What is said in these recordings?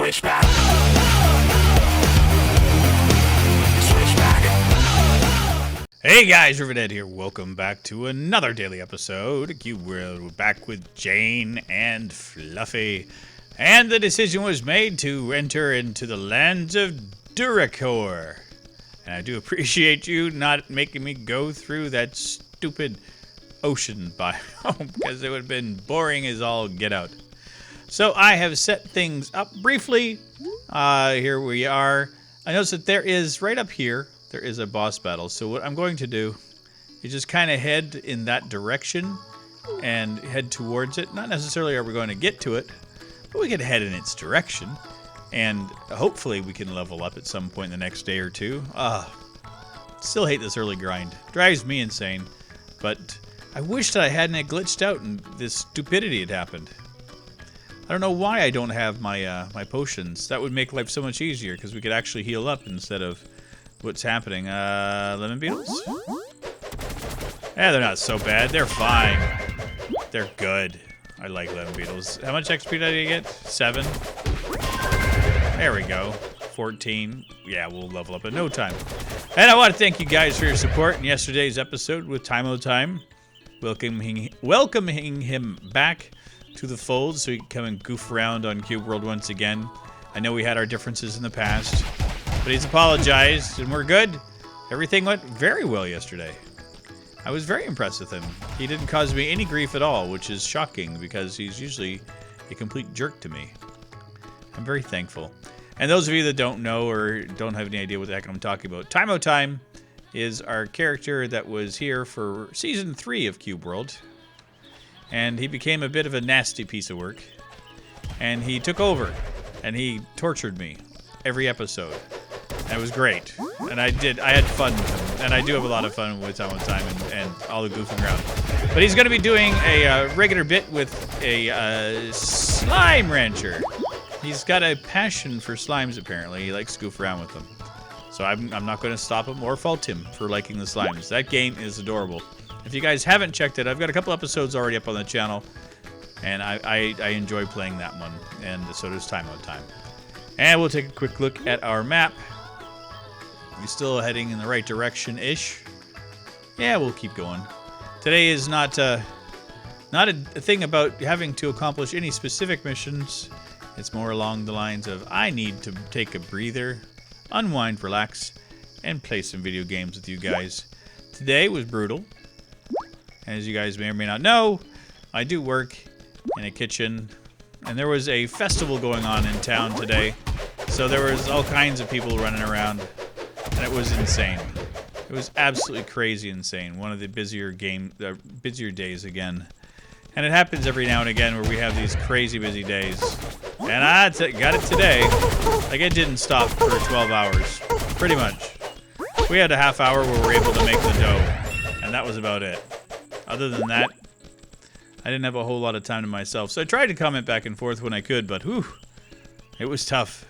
Switchback. Switchback. Hey guys, Rivet here. Welcome back to another daily episode of Cube World. We're back with Jane and Fluffy. And the decision was made to enter into the lands of Duracor. And I do appreciate you not making me go through that stupid ocean biome, because it would have been boring as all get out. So I have set things up briefly. Here we are. I notice that there is, right up here, there is a boss battle. So what I'm going to do is just kind of head in that direction and head towards it. Not necessarily are we going to get to it, but we can head in its direction. And hopefully we can level up at some point in the next day or two. Still hate this early grind. Drives me insane. But I wish that I hadn't glitched out and this stupidity had happened. I don't know why I don't have my my potions. That would make life so much easier because we could actually heal up instead of what's happening. Lemon beetles? Yeah, they're not so bad. They're fine. They're good. I like lemon beetles. How much XP did I get? 7? There we go. 14. Yeah, we'll level up in no time. And I want to thank you guys for your support in yesterday's episode with Armoutime. Welcoming him back to the fold so he can come and goof around on Cube World once again. I know we had our differences in the past, but he's apologized and we're good. Everything went very well yesterday. I was very impressed with him. He didn't cause me any grief at all, which is shocking because he's usually a complete jerk to me. I'm very thankful. And those of you that don't know or don't have any idea what the heck I'm talking about, Armoutime is our character that was here for Season 3 of Cube World. And he became a bit of a nasty piece of work. And he took over. And he tortured me every episode. And it was great. And I had fun with him. And I do have a lot of fun with Armoutime and all the goofing around. But he's going to be doing a regular bit with a slime rancher. He's got a passion for slimes, apparently. He likes to goof around with them. So I'm not going to stop him or fault him for liking the slimes. That game is adorable. If you guys haven't checked it, I've got a couple episodes already up on the channel. And I enjoy playing that one. And so does Armoutime. And we'll take a quick look at our map. We're still heading in the right direction-ish. Yeah, we'll keep going. Today is not a thing about having to accomplish any specific missions. It's more along the lines of, I need to take a breather, unwind, relax, and play some video games with you guys. Today was brutal. As you guys may or may not know, I do work in a kitchen, and there was a festival going on in town today. So there was all kinds of people running around, and it was insane. It was absolutely crazy insane. One of the busier days again. And it happens every now and again where we have these crazy busy days. And I got it today. Like, it didn't stop for 12 hours. Pretty much. We had a half hour where we were able to make the dough. And that was about it. Other than that, I didn't have a whole lot of time to myself. So I tried to comment back and forth when I could, but whew, it was tough.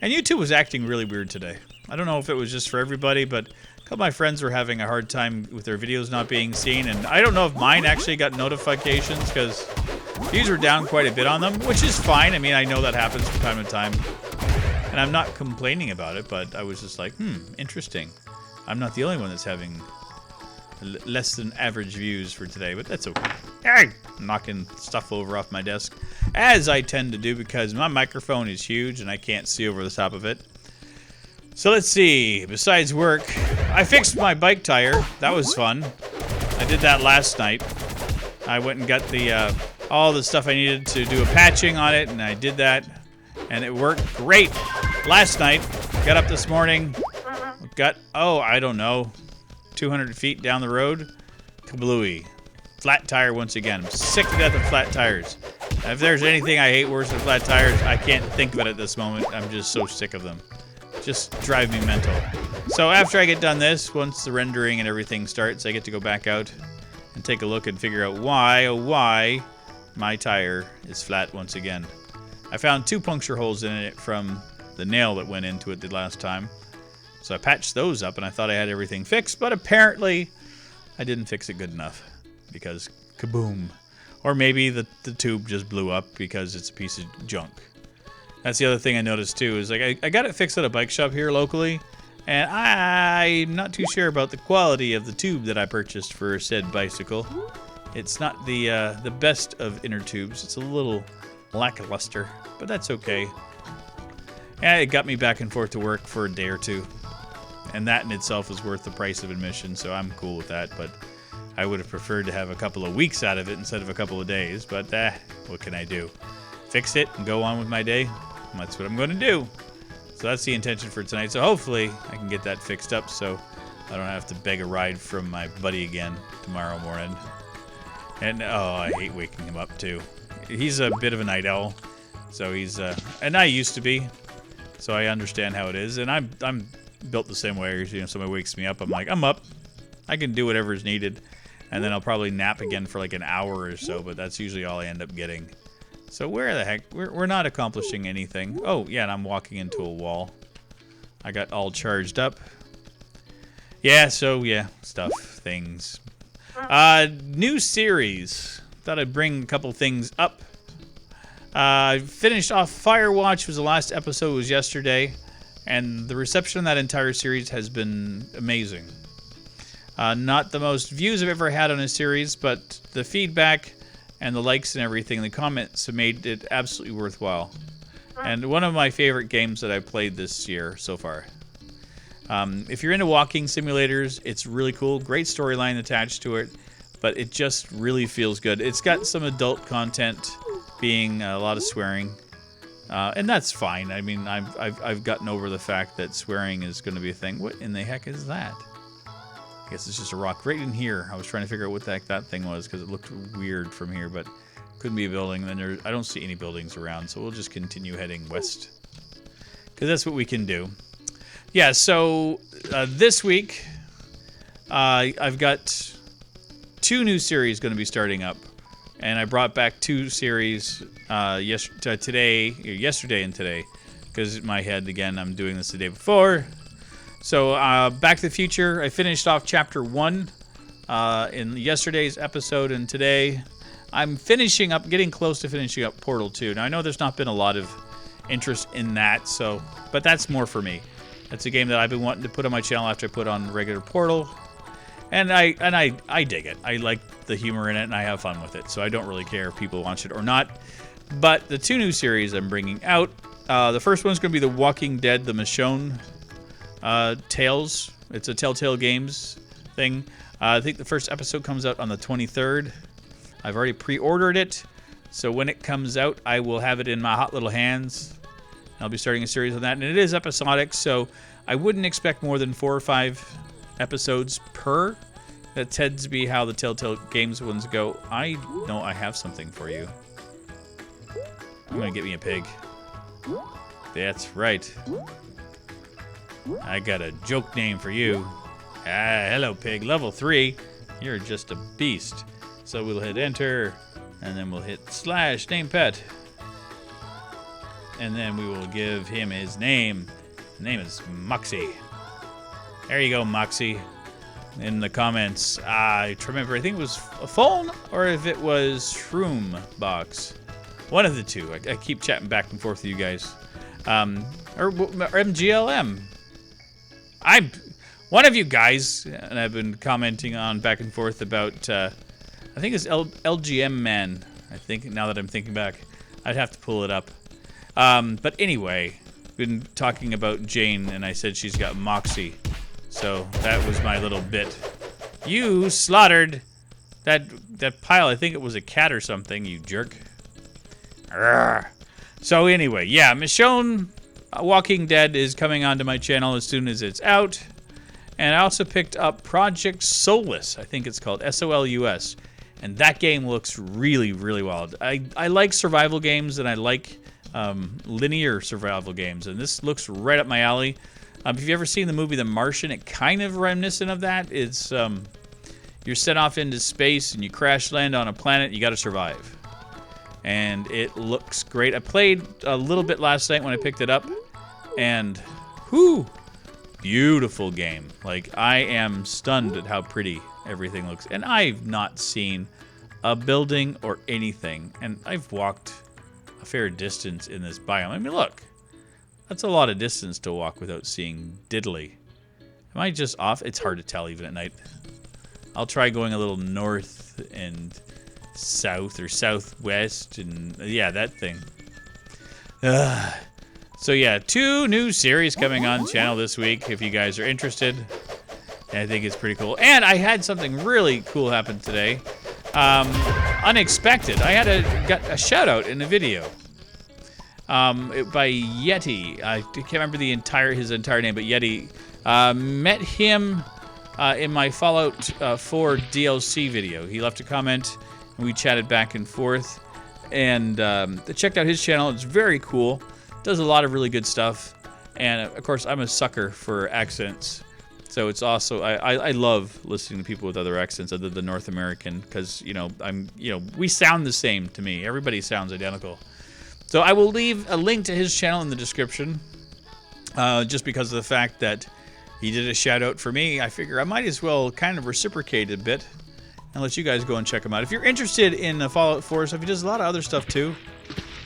And YouTube was acting really weird today. I don't know if it was just for everybody, but a couple of my friends were having a hard time with their videos not being seen. And I don't know if mine actually got notifications because views were down quite a bit on them, which is fine. I mean, I know that happens from time to time. And I'm not complaining about it, but I was just like, interesting. I'm not the only one that's having less than average views for today, but that's okay. Hey! I'm knocking stuff over off my desk, as I tend to do because my microphone is huge and I can't see over the top of it. So let's see. Besides work, I fixed my bike tire. That was fun. I did that last night. I went and got the all the stuff I needed to do a patching on it, and I did that, and it worked great. Last night, got up this morning, got, I don't know, 200 feet down the road, kablooey. Flat tire once again. I'm sick to death of flat tires. If there's anything I hate worse than flat tires, I can't think of it at this moment. I'm just so sick of them. Just drive me mental. So after I get done this, once the rendering and everything starts, I get to go back out and take a look and figure out why my tire is flat once again. I found 2 puncture holes in it from the nail that went into it the last time. So I patched those up and I thought I had everything fixed, but apparently I didn't fix it good enough because kaboom. Or maybe the tube just blew up because it's a piece of junk. That's the other thing I noticed too, is like I got it fixed at a bike shop here locally, and I'm not too sure about the quality of the tube that I purchased for said bicycle. It's not the best of inner tubes. It's a little lackluster, but that's okay. And it got me back and forth to work for a day or two, and that in itself is worth the price of admission, so I'm cool with that. But I would have preferred to have a couple of weeks out of it instead of a couple of days, but what can I do? Fix it and go on with my day. That's what I'm going to do. So that's the intention for tonight. So hopefully I can get that fixed up so I don't have to beg a ride from my buddy again tomorrow morning. And oh, I hate waking him up too. He's a bit of a night owl, so he's and I used to be, so I understand how it is. And I'm built the same way. You know, somebody wakes me up, I'm like, I'm up. I can do whatever is needed, and then I'll probably nap again for like an hour or so. But that's usually all I end up getting. So where the heck? We're not accomplishing anything. Oh, yeah, and I'm walking into a wall. I got all charged up. Yeah, so, yeah, stuff, things. New series. Thought I'd bring a couple things up. I finished off Firewatch, was the last episode, was yesterday. And the reception on that entire series has been amazing. Not the most views I've ever had on a series, but the feedback and the likes and everything, the comments have made it absolutely worthwhile. And one of my favorite games that I've played this year so far. If you're into walking simulators, it's really cool. Great storyline attached to it, but it just really feels good. It's got some adult content, being a lot of swearing, and that's fine. I mean, I've gotten over the fact that swearing is going to be a thing. What in the heck is that? I guess it's just a rock right in here. I was trying to figure out what the heck that thing was because it looked weird from here, but couldn't be a building. Then I don't see any buildings around, so we'll just continue heading west because that's what we can do. Yeah, so this week I've got 2 new series going to be starting up, and I brought back 2 series yesterday and today because in my head, again, I'm doing this the day before. So, Back to the Future, I finished off Chapter 1 in yesterday's episode, and today I'm finishing up, getting close to finishing up Portal 2. Now, I know there's not been a lot of interest in that, so, but that's more for me. That's a game that I've been wanting to put on my channel after I put on regular Portal, and I dig it. I like the humor in it, and I have fun with it, so I don't really care if people watch it or not. But the 2 new series I'm bringing out, the first one's going to be The Walking Dead, the Michonne Tales. It's a Telltale Games thing. I think the first episode comes out on the 23rd. I've already pre-ordered it, so when it comes out, I will have it in my hot little hands. I'll be starting a series on that, and it is episodic, so I wouldn't expect more than 4 or 5 episodes per. That tends to be how the Telltale Games ones go. I know I have something for you. I'm gonna get me a pig. That's right. I got a joke name for you. Hello, pig. Level 3. You're just a beast. So we'll hit enter, and then we'll hit / name pet. And then we will give him his name. His name is Moxie. There you go, Moxie. In the comments, I remember, I think it was a phone, or if it was Shroom Box. One of the two. I keep chatting back and forth with you guys. Or MGLM. One of you guys, and I've been commenting on back and forth about, I think it's LGM Man. I think, now that I'm thinking back, I'd have to pull it up. But anyway, been talking about Jane, and I said she's got Moxie. So that was my little bit. You slaughtered that pile. I think it was a cat or something, you jerk. Arrgh. So anyway, yeah, Michonne Walking Dead is coming onto my channel as soon as it's out. And I also picked up Project Solus, I think it's called, S-O-L-U-S. And that game looks really, really wild. I like survival games, and I like linear survival games. And this looks right up my alley. If you've ever seen the movie The Martian, it kind of reminiscent of that. It's you're sent off into space, and you crash land on a planet, you got to survive. And it looks great. I played a little bit last night when I picked it up, and whoo, beautiful game. Like, I am stunned at how pretty everything looks. And I've not seen a building or anything. And I've walked a fair distance in this biome. I mean, look. That's a lot of distance to walk without seeing diddly. Am I just off? It's hard to tell even at night. I'll try going a little north and south or southwest and yeah, that thing. So yeah, 2 new series coming on the channel this week if you guys are interested. And I think it's pretty cool. And I had something really cool happen today. Unexpected. I got a shout out in a video. By Yeti. I can't remember his entire name, but Yeti. Met him in my Fallout 4 DLC video. He left a comment, and we chatted back and forth. And checked out his channel. It's very cool. Does a lot of really good stuff. And, of course, I'm a sucker for accents. So it's also, I love listening to people with other accents other than North American. Because, we sound the same to me. Everybody sounds identical. So I will leave a link to his channel in the description, just because of the fact that he did a shout out for me. I figure I might as well kind of reciprocate a bit and let you guys go and check him out. If you're interested in Fallout 4 stuff, he does a lot of other stuff too.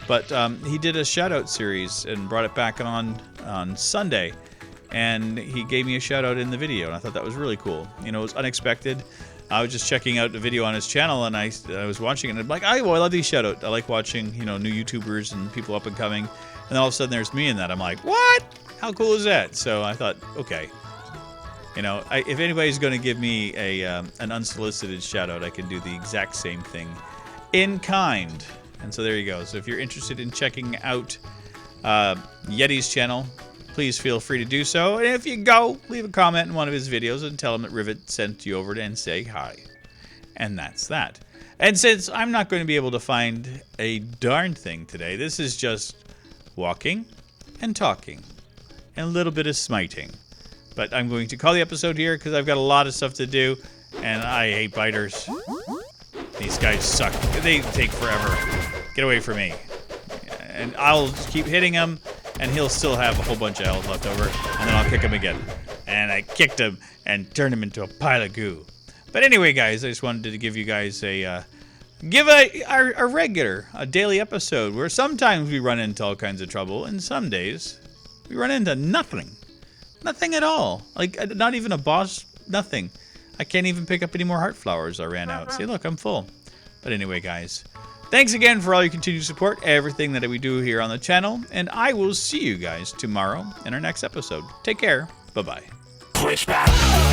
But he did a shout out series and brought it back on Sunday. And he gave me a shout out in the video, and I thought that was really cool. It was unexpected. I was just checking out the video on his channel, and I was watching it, and I'm like, I love these shout-outs. I like watching, new YouTubers and people up and coming. And then all of a sudden, there's me in that. I'm like, what? How cool is that? So I thought, okay. If anybody's going to give me an unsolicited shout-out, I can do the exact same thing in kind. And so there you go. So if you're interested in checking out Yeti's channel, please feel free to do so. And if you go, leave a comment in one of his videos and tell him that Rivet sent you over and say hi. And that's that. And since I'm not going to be able to find a darn thing today, this is just walking and talking and a little bit of smiting. But I'm going to call the episode here because I've got a lot of stuff to do. And I hate biters. These guys suck. They take forever. Get away from me. And I'll keep hitting them. And he'll still have a whole bunch of health left over, and then I'll kick him again. And I kicked him and turned him into a pile of goo. But anyway, guys, I just wanted to give you guys a regular daily episode where sometimes we run into all kinds of trouble, and some days we run into nothing at all. Like not even a boss, nothing. I can't even pick up any more heart flowers. I ran out. See, look, I'm full. But anyway, guys. Thanks again for all your continued support, everything that we do here on the channel, and I will see you guys tomorrow in our next episode. Take care. Bye-bye. Switchback.